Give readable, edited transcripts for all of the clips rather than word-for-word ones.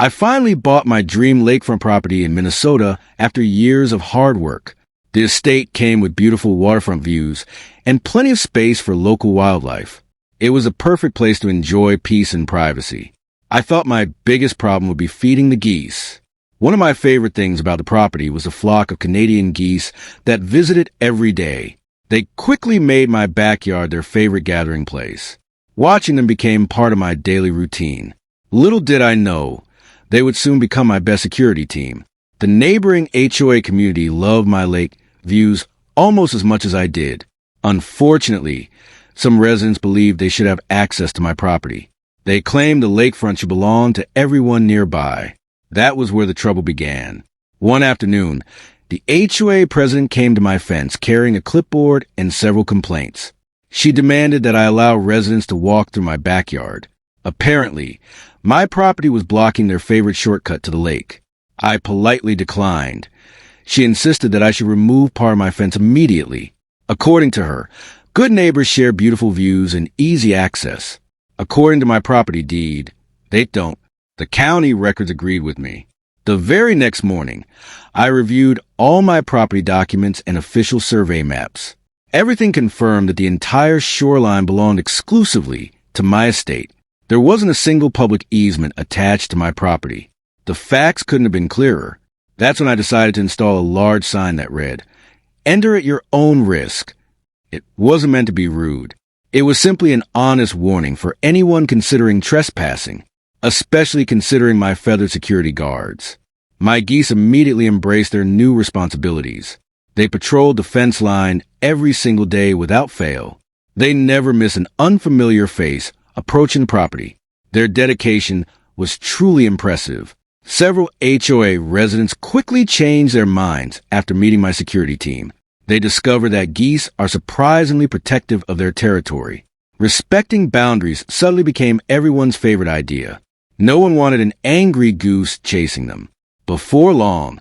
I finally bought my dream lakefront property in Minnesota after years of hard work. The estate came with beautiful waterfront views and plenty of space for local wildlife. It was a perfect place to enjoy peace and privacy. I thought my biggest problem would be feeding the geese. One of my favorite things about the property was a flock of Canadian geese that visited every day. They quickly made my backyard their favorite gathering place. Watching them became part of my daily routine. Little did I know, they would soon become my best security team. The neighboring HOA community loved my lake views almost as much as I did. Unfortunately, some residents believed they should have access to my property. They claimed the lakefront should belong to everyone nearby. That was where the trouble began. One afternoon, the HOA president came to my fence carrying a clipboard and several complaints. She demanded that I allow residents to walk through my backyard. Apparently, my property was blocking their favorite shortcut to the lake. I politely declined. She insisted that I should remove part of my fence immediately. According to her, good neighbors share beautiful views and easy access. According to my property deed, they don't. The county records agreed with me. The very next morning, I reviewed all my property documents and official survey maps. Everything confirmed that the entire shoreline belonged exclusively to my estate. There wasn't a single public easement attached to my property. The facts couldn't have been clearer. That's when I decided to install a large sign that read, "Enter at your own risk." It wasn't meant to be rude. It was simply an honest warning for anyone considering trespassing, especially considering my feathered security guards. My geese immediately embraced their new responsibilities. They patrolled the fence line every single day without fail. They never miss an unfamiliar face approaching the property. Their dedication was truly impressive. Several HOA residents quickly changed their minds after meeting my security team. They discovered that geese are surprisingly protective of their territory. Respecting boundaries suddenly became everyone's favorite idea. No one wanted an angry goose chasing them. Before long,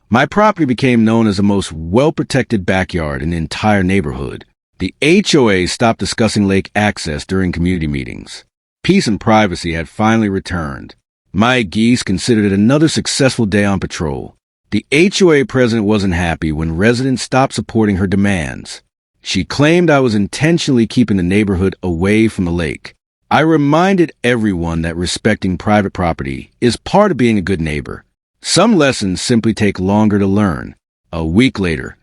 my property became known as the most well-protected backyard in the entire neighborhood. The HOA stopped discussing lake access during community meetings. Peace and privacy had finally returned. My geese considered it another successful day on patrol. The HOA president wasn't happy when residents stopped supporting her demands. She claimed I was intentionally keeping the neighborhood away from the lake. I reminded everyone that respecting private property is part of being a good neighbor. Some lessons simply take longer to learn. A week later,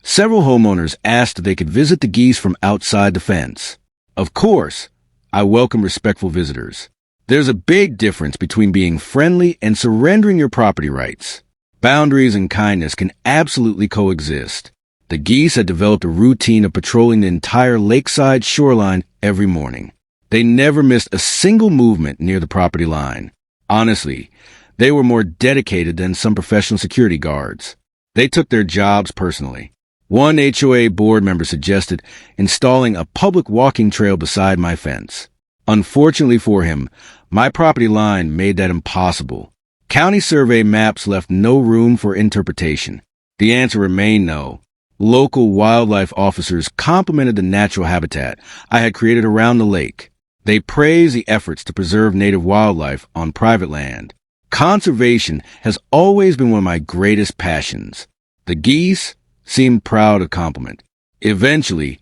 several homeowners asked if they could visit the geese from outside the fence. Of course, I welcome respectful visitors. There's a big difference between being friendly and surrendering your property rights. Boundaries and kindness can absolutely coexist. The geese had developed a routine of patrolling the entire lakeside shoreline every morning. They never missed a single movement near the property line. Honestly, they were more dedicated than some professional security guards. They took their jobs personally. One HOA board member suggested installing a public walking trail beside my fence. Unfortunately for him, my property line made that impossible. County survey maps left no room for interpretation. The answer remained no. Local wildlife officers complimented the natural habitat I had created around the lake. They praised the efforts to preserve native wildlife on private land. Conservation has always been one of my greatest passions. The geese seemed proud of compliment. Eventually,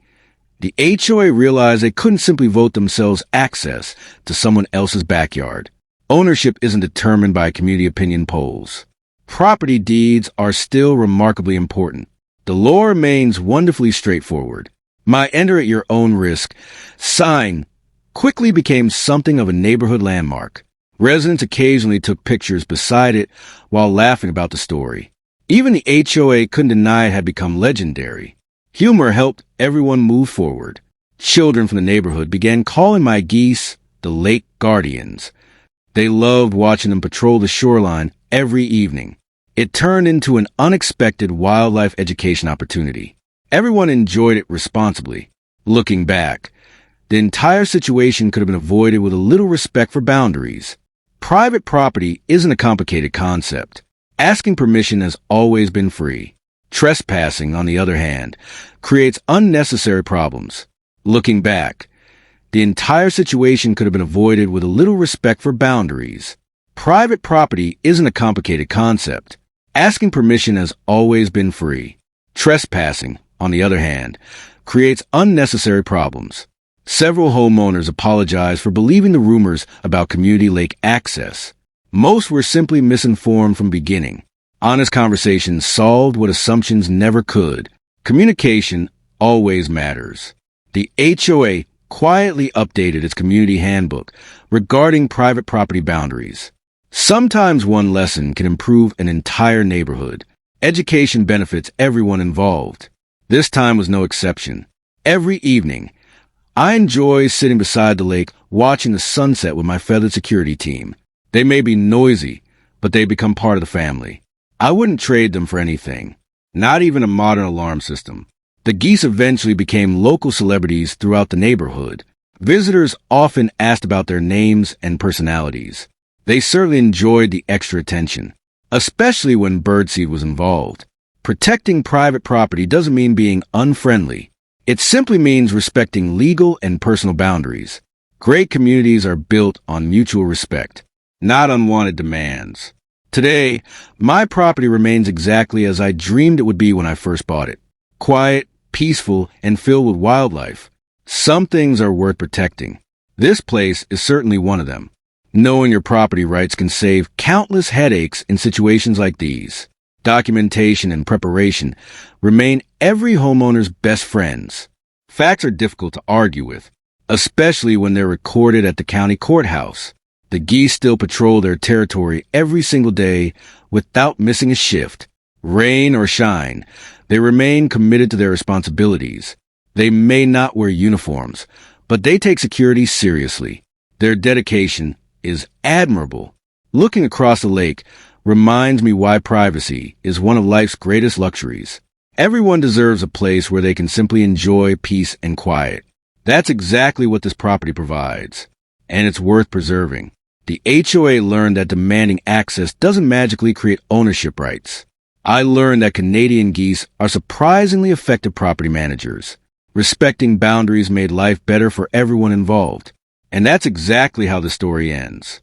the HOA realized they couldn't simply vote themselves access to someone else's backyard. Ownership isn't determined by community opinion polls. Property deeds are still remarkably important. The law remains wonderfully straightforward. My enter at your own risk sign quickly became something of a neighborhood landmark. Residents occasionally took pictures beside it while laughing about the story. Even the HOA couldn't deny it had become legendary. Humor helped everyone move forward. Children from the neighborhood began calling my geese the lake guardians. They loved watching them patrol the shoreline every evening. It turned into an unexpected wildlife education opportunity. Everyone enjoyed it responsibly. Looking back, the entire situation could have been avoided with a little respect for boundaries. Private property isn't a complicated concept. Asking permission has always been free. Trespassing, on the other hand, creates unnecessary problems. Looking back, the entire situation could have been avoided with a little respect for boundaries. Private property isn't a complicated concept. Asking permission has always been free. Trespassing, on the other hand, creates unnecessary problems. Several homeowners apologize for believing the rumors about community lake access. Most were simply misinformed from beginning. Honest conversations solved what assumptions never could. Communication always matters. The HOA quietly updated its community handbook regarding private property boundaries. Sometimes one lesson can improve an entire neighborhood. Education benefits everyone involved. This time was no exception. Every evening, I enjoy sitting beside the lake watching the sunset with my feathered security team. They may be noisy, but they become part of the family. I wouldn't trade them for anything, not even a modern alarm system. The Geese eventually became local celebrities throughout the neighborhood. Visitors often asked about their names and personalities. They certainly enjoyed the extra attention, especially when birdseed was involved. Protecting private property doesn't mean being unfriendly. It simply means respecting legal and personal boundaries. Great communities are built on mutual respect, not unwanted demands. Today, my property remains exactly as I dreamed it would be when I first bought it. Quiet, peaceful, and filled with wildlife. Some things are worth protecting. This place is certainly one of them. Knowing your property rights can save countless headaches in situations like these. Documentation and preparation remain every homeowner's best friends. Facts are difficult to argue with, especially when they're recorded at the county courthouse. The Geese still patrol their territory every single day without missing a shift. Rain or shine, they remain committed to their responsibilities. They may not wear uniforms, but they take security seriously. Their dedication is admirable. Looking across the lake reminds me why privacy is one of life's greatest luxuries. Everyone deserves a place where they can simply enjoy peace and quiet. That's exactly what this property provides, and it's worth preserving. The HOA learned that demanding access doesn't magically create ownership rights. I learned that Canadian geese are surprisingly effective property managers. Respecting boundaries made life better for everyone involved. And that's exactly how the story ends.